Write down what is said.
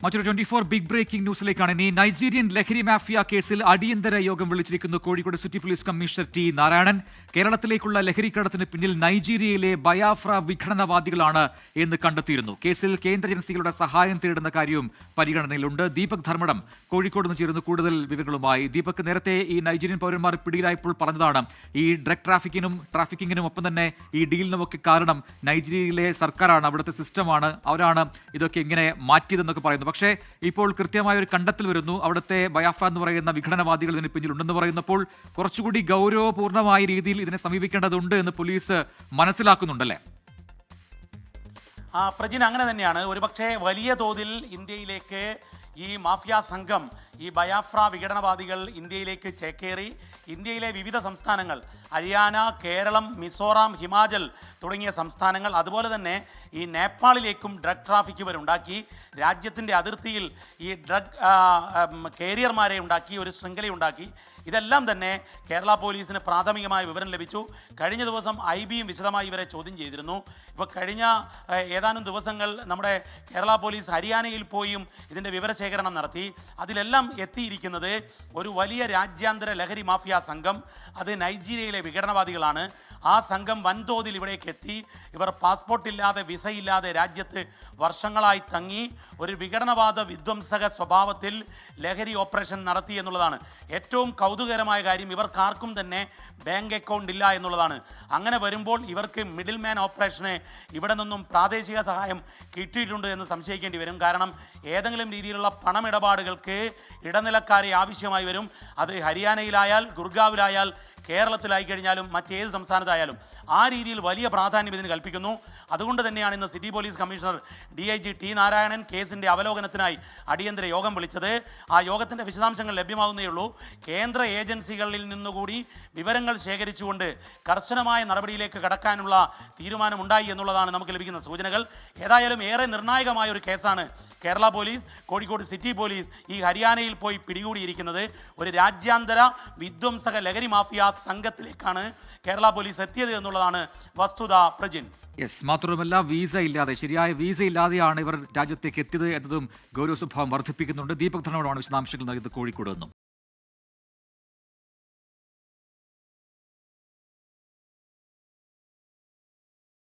മറ്റൊരു 24 big breaking ന്യൂസിലേക്കാണ് ഇനി. Nigerian ലഹരി മാഫിയ കേസിൽ അടിയന്തര യോഗം വിളിച്ചിരിക്കുന്നു Kozhikode city police commissioner T Narayanan. കേരളത്തിലേക്കുള്ള ലഹരിക്കടത്തിന് പിന്നിൽ നൈജീരിയയിലെ ബയാഫ്ര വിഘടനവാദികളാണ് എന്ന് കണ്ടെത്തിയിരുന്നു. കേസിൽ കേന്ദ്ര ഏജൻസികളുടെ സഹായം തേടുന്ന കാര്യവും പരിഗണനയിലുണ്ട്. ദീപക് ധർമ്മടം കോഴിക്കോട് നിന്ന് ചേരുന്നു കൂടുതൽ വിവരങ്ങളുമായി. ദീപക്, നേരത്തെ ഈ നൈജീരിയൻ പൗരന്മാർ പിടിയിലായപ്പോൾ പറഞ്ഞതാണ് ഈ ഡ്രഗ് ട്രാഫിക്കിങ്ങിനും ഒപ്പം തന്നെ ഈ ഡീലിനുമൊക്കെ കാരണം നൈജീരിയയിലെ സർക്കാരാണ്, അവിടുത്തെ സിസ്റ്റമാണ്, അവരാണ് ഇതൊക്കെ ഇങ്ങനെ മാറ്റിയതെന്നൊക്കെ പറയുന്നു. പക്ഷേ ഇപ്പോൾ കൃത്യമായ ഒരു കണ്ടെത്തൽ വരുന്നു. അവിടുത്തെ ബയാഫ്ര എന്ന് പറയുന്ന വിഘടനവാദികൾ ഇതിന് പിന്നിലുണ്ടെന്ന് പറയുന്നപ്പോൾ കുറച്ചുകൂടി ഗൗരവപൂർണമായ രീതിയിൽ ഇതിനെ സമീപിക്കേണ്ടതുണ്ട് എന്ന് പോലീസ് മനസ്സിലാക്കുന്നുണ്ടല്ലേ? പ്രജിൻ, അങ്ങനെ തന്നെയാണ്. ഒരുപക്ഷെ വലിയ തോതിൽ ഇന്ത്യയിലേക്ക് ഈ മാഫിയ സംഘം, ഈ ബയാഫ്ര വിഘടനവാദികൾ ഇന്ത്യയിലേക്ക് ചേക്കേറി ഇന്ത്യയിലെ വിവിധ സംസ്ഥാനങ്ങൾ, ഹരിയാന, കേരളം, മിസോറാം, ഹിമാചൽ തുടങ്ങിയ സംസ്ഥാനങ്ങൾ, അതുപോലെ തന്നെ ഈ നേപ്പാളിലേക്കും ഡ്രഗ് ട്രാഫിക് ഇവരുണ്ടാക്കി. രാജ്യത്തിൻ്റെ അതിർത്തിയിൽ ഈ ഡ്രഗ് കാരിയർമാരെ ഉണ്ടാക്കി, ഒരു ശൃംഖലയുണ്ടാക്കി. ഇതെല്ലാം തന്നെ കേരള പോലീസിന് പ്രാഥമികമായ വിവരം ലഭിച്ചു. കഴിഞ്ഞ ദിവസം IBയും വിശദമായി ഇവരെ ചോദ്യം ചെയ്തിരുന്നു. ഇപ്പോൾ കഴിഞ്ഞ ഏതാനും ദിവസങ്ങൾ നമ്മുടെ കേരള പോലീസ് ഹരിയാനയിൽ പോയും ഇതിൻ്റെ വിവരശേഖരണം നടത്തി. അതിലെല്ലാം എത്തിയിരിക്കുന്നത് ഒരു വലിയ രാജ്യാന്തര ലഹരി മാഫിയ സംഘം, അത് നൈജീരിയയിലെ വിഘടനവാദികളാണ്. ആ സംഘം വൻതോതിൽ ഇവിടേക്ക് എത്തി. ഇവർ പാസ്പോർട്ടില്ലാതെ, വിസയില്ലാതെ രാജ്യത്ത് വർഷങ്ങളായി തങ്ങി ഒരു വിഘടനവാദ വിധ്വംസക സ്വഭാവത്തിൽ ലഹരി ഓപ്പറേഷൻ നടത്തി എന്നുള്ളതാണ്. ഏറ്റവും കൗതുകകരമായ കാര്യം, ഇവർക്കാർക്കും തന്നെ ബാങ്ക് അക്കൗണ്ട് ഇല്ല എന്നുള്ളതാണ്. അങ്ങനെ വരുമ്പോൾ ഇവർക്ക് മിഡിൽ മാൻ ഓപ്പറേഷന് ഇവിടെ നിന്നും പ്രാദേശിക സഹായം കിട്ടിയിട്ടുണ്ട് എന്ന് സംശയിക്കേണ്ടി വരും. കാരണം ഏതെങ്കിലും രീതിയിലുള്ള പണമിടപാടുകൾക്ക് ഇടനിലക്കാരെ ആവശ്യമായി വരും. അത് ഹരിയാനയിലായാൽ, ഗുർഗാവിലായാൽ, കേരളത്തിലായി കഴിഞ്ഞാലും മറ്റേത് സംസ്ഥാനത്തായാലും ആ രീതിയിൽ വലിയ പ്രാധാന്യം ഇതിന് കൽപ്പിക്കുന്നു. അതുകൊണ്ട് തന്നെയാണ് ഇന്ന് city police commissioner DIG T Narayanan കേസിൻ്റെ അവലോകനത്തിനായി അടിയന്തര യോഗം വിളിച്ചത്. ആ യോഗത്തിൻ്റെ വിശദാംശങ്ങൾ ലഭ്യമാകുന്നേ ഉള്ളൂ. കേന്ദ്ര ഏജൻസികളിൽ നിന്നുകൂടി വിവരങ്ങൾ ശേഖരിച്ചുകൊണ്ട് കർശനമായ നടപടിയിലേക്ക് കടക്കാനുള്ള തീരുമാനമുണ്ടായി എന്നുള്ളതാണ് നമുക്ക് ലഭിക്കുന്ന സൂചനകൾ. ഏതായാലും ഏറെ നിർണായകമായ ഒരു കേസാണ് Kerala police, Kozhikode city police ഈ ഹരിയാനയിൽ പോയി പിടികൂടിയിരിക്കുന്നത്. ഒരു രാജ്യാന്തര വിധ്വംസക ലഹരി മാഫിയ സംഘത്തിലേക്കാണ് കേരള പോലീസ് എത്തിയത് എന്നുള്ളതാണ് വസ്തുത. പ്രജിൻ, മാത്രമല്ല ശരിയായ വീസ ഇല്ലാതെയാണ് ഇവർ രാജ്യത്തേക്ക് എത്തിയത് എന്നതും ഗൗരവ സ്വഭാവം വർദ്ധിപ്പിക്കുന്നുണ്ട്. ദീപക് ധർമ്മടമാണ് വിശദാംശങ്ങൾ നൽകിയത് കോഴിക്കോട് നിന്നും.